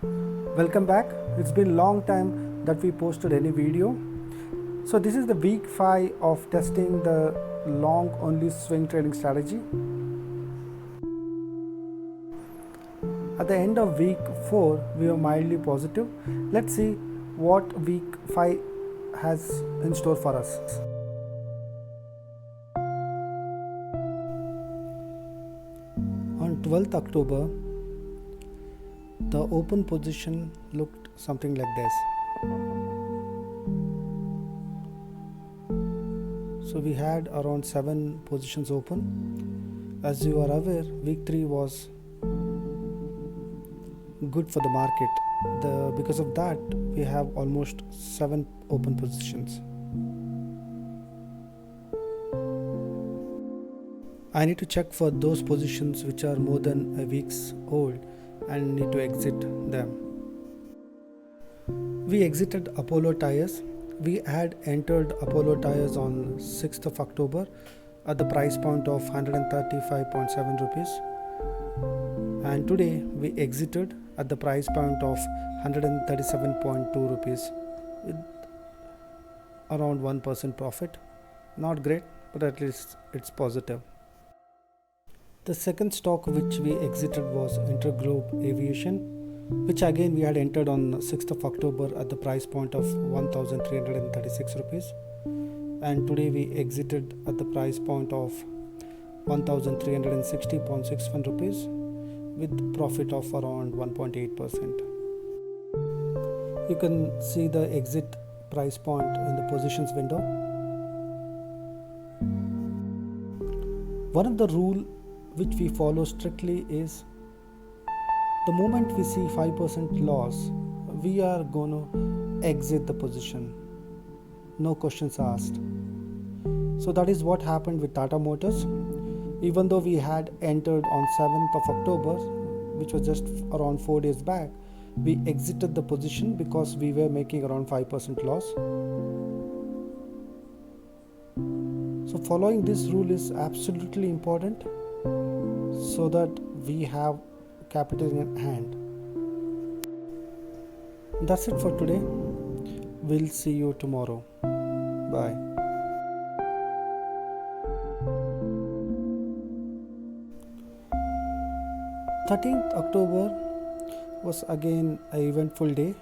Welcome back. It's been a long time that we posted any video. So this is the week 5 of testing the long only swing trading strategy. At the end of week 4 we were mildly positive. Let's see what week 5 has in store for us. On 12th October, the open position looked something like this. So we had around 7 positions open. As you are aware, week 3 was good for the market. Because of that, we have almost 7 open positions. I need to check for those positions which are more than a week's old and need to exit them. We exited Apollo Tyres. We had entered Apollo Tyres on 6th of October at the price point of 135.7 rupees. And today we exited at the price point of 137.2 rupees with around 1% profit. Not great, but at least it's positive. The second stock which we exited was Interglobe Aviation, which again we had entered on 6th of October at the price point of 1336 rupees, and today we exited at the price point of 1360.61 rupees with profit of around 1.8%. You can see the exit price point in the positions window. One of the rule which we follow strictly is the moment we see 5% loss, we are going to exit the position. No questions asked. So that is what happened with Tata Motors. Even though we had entered on 7th of October, which was just around 4 days back, we exited the position because we were making around 5% loss. So following this rule is absolutely important so that we have capital in hand. That's it for today. We'll see you tomorrow. Bye. October 13th was again an eventful day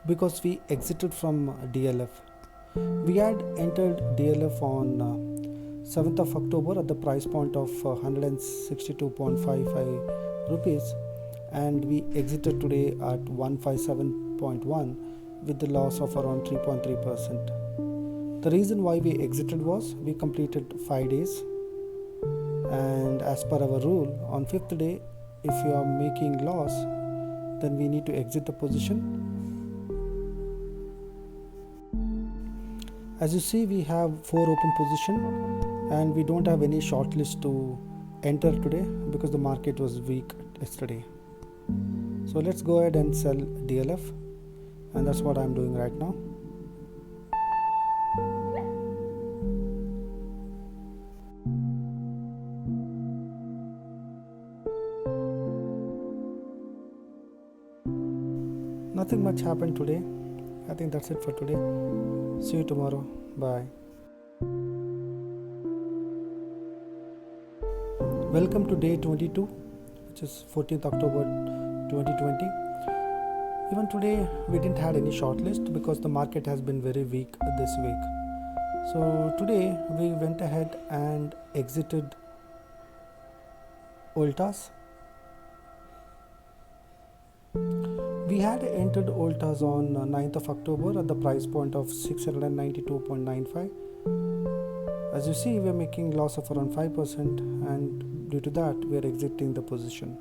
because we exited from DLF. We had entered DLF on 7th of October at the price point of 162.55 rupees, and we exited today at 157.1 with the loss of around 3.3%. The reason why we exited was we completed 5 days, and as per our rule, on 5th day, if you are making loss, then we need to exit the position. As you see, we have 4 open positions and we don't have any shortlist to enter today because the market was weak yesterday. So let's go ahead and sell DLF, and that's what I'm doing right now. Nothing much happened today. I think that's it for today. See you tomorrow. Bye. Welcome to day 22, which is 14th October 2020. Even today we didn't have any shortlist because the market has been very weak this week. So today we went ahead and exited Voltas. We had entered Voltas on 9th of October at the price point of 692.95. As you see, we are making loss of around 5%, and due to that we are exiting the position.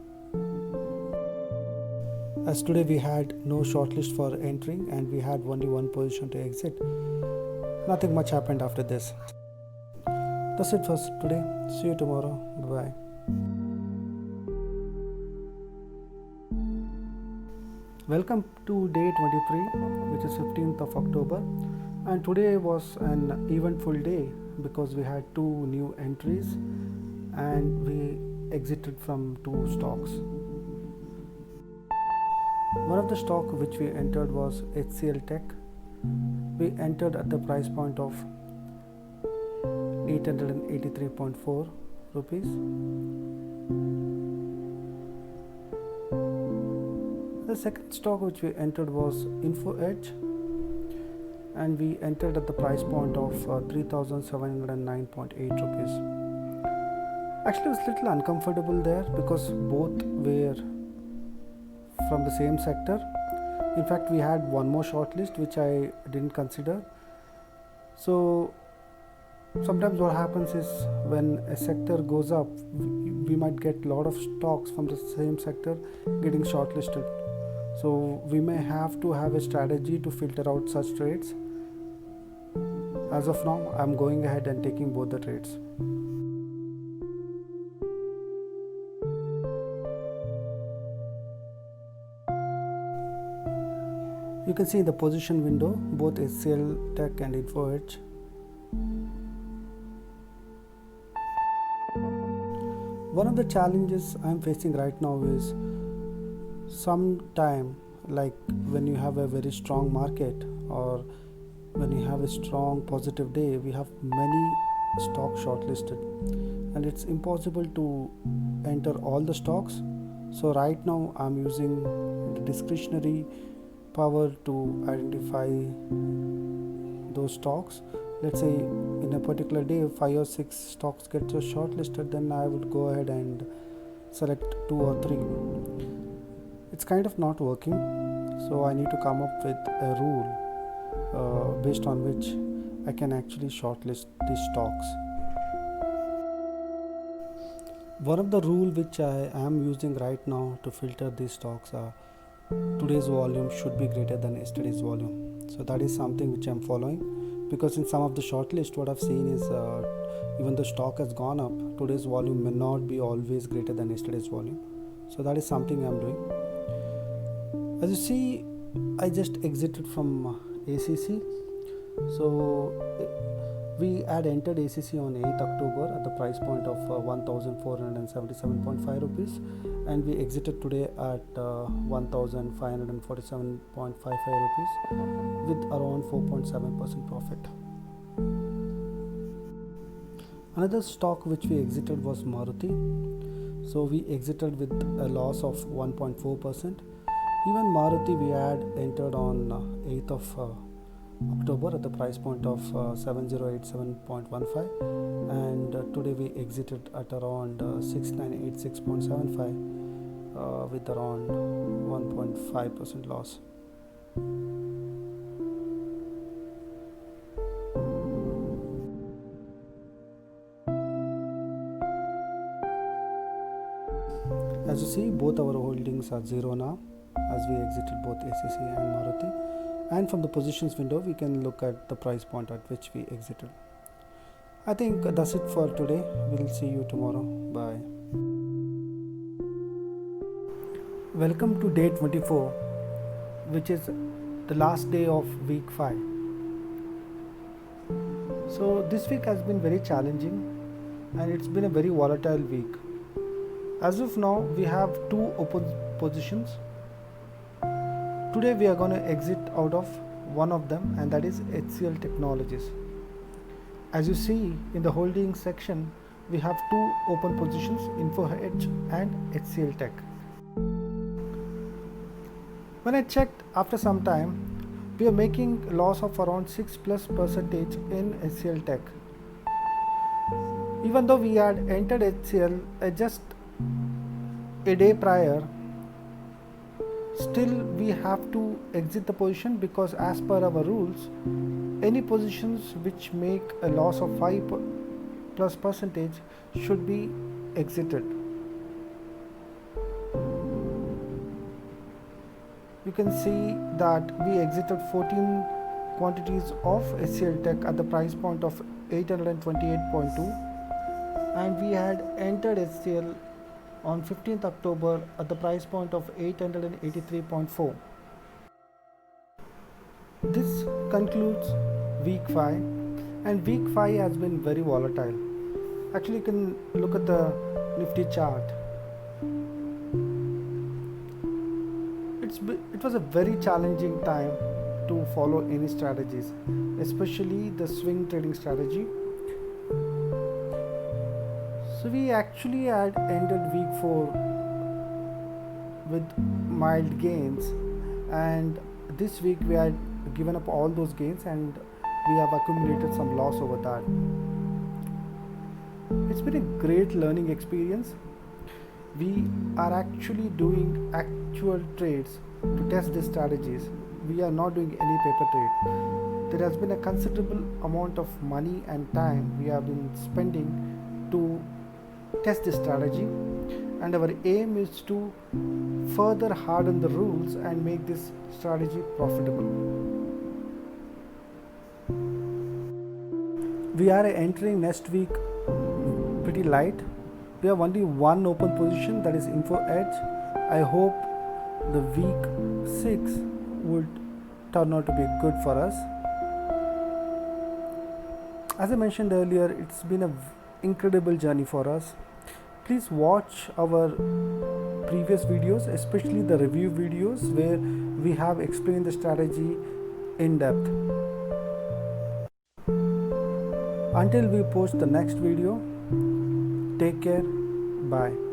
As today we had no shortlist for entering and we had only one position to exit, nothing much happened after this. That's it for today. See you tomorrow. Bye. Welcome to day 23, which is 15th of October, and today was an eventful day because we had 2 new entries and we exited from 2 stocks. One of the stock which we entered was HCL Tech. We entered at the price point of 883.4 rupees. The second stock which we entered was Info Edge, and we entered at the price point of 3709.8 rupees. Actually, I was a little uncomfortable there because both were from the same sector. In fact, we had one more shortlist which I didn't consider. So sometimes what happens is when a sector goes up, we might get a lot of stocks from the same sector getting shortlisted. So we may have to have a strategy to filter out such trades. As of now, I'm going ahead and taking both the trades. You can see in the position window both HCL Tech and Info Edge. One of the challenges I'm facing right now is sometime, like when you have a very strong market or when you have a strong positive day, we have many stocks shortlisted and it's impossible to enter all the stocks. So right now I'm using the discretionary power to identify those stocks. Let's say in a particular day 5 or 6 stocks get shortlisted, then I would go ahead and select 2 or 3. It's kind of not working, so I need to come up with a rule based on which I can actually shortlist these stocks. One of the rules which I am using right now to filter these stocks are today's volume should be greater than yesterday's volume. So that is something which I'm following, because in some of the shortlist what I've seen is even the stock has gone up, today's volume may not be always greater than yesterday's volume. So that is something I'm doing. As you see, I just exited from ACC. So we had entered ACC on 8th October at the price point of 1477.5 rupees, and we exited today at 1547.55 rupees with around 4.7% profit. Another stock which we exited was Maruti. So we exited with a loss of 1.4%. Even Maruti we had entered on 8th of October at the price point of 7087.15, and today we exited at around 6986.75 with around 1.5% loss. As you see, both our holdings are zero now, as we exited both ACC and Maruti. And from the positions window we can look at the price point at which we exited. I think that's it for today. We'll see you tomorrow. Bye. Welcome to day 24, which is the last day of week 5. So this week has been very challenging and it's been a very volatile week. As of now we have 2 open positions. Today we are going to exit out of one of them, and that is HCL Technologies. As you see in the holding section, we have 2 open positions, Info Edge and HCL Tech. When I checked after some time, we are making a loss of around 6+% in HCL Tech. Even though we had entered HCL just a day prior, still we have to exit the position, because as per our rules, any positions which make a loss of 5+% should be exited. You can see that we exited 14 quantities of HCL Tech at the price point of 828.2, and we had entered HCL on 15th October at the price point of 883.4. This concludes week 5, and week 5 has been very volatile. Actually, you can look at the Nifty chart. It's it was a very challenging time to follow any strategies, especially the swing trading strategy. So we actually had ended week 4 with mild gains, and this week we had given up all those gains and we have accumulated some loss over that. It's been a great learning experience. We are actually doing actual trades to test these strategies. We are not doing any paper trade. There has been a considerable amount of money and time we have been spending to test this strategy, and our aim is to further harden the rules and make this strategy profitable. We are entering next week pretty light. We have only one open position, that is Info Edge. I hope the week 6 would turn out to be good for us. As I mentioned earlier, it's been an incredible journey for us. Please watch our previous videos, especially the review videos where we have explained the strategy in depth. Until we post the next video, take care, bye.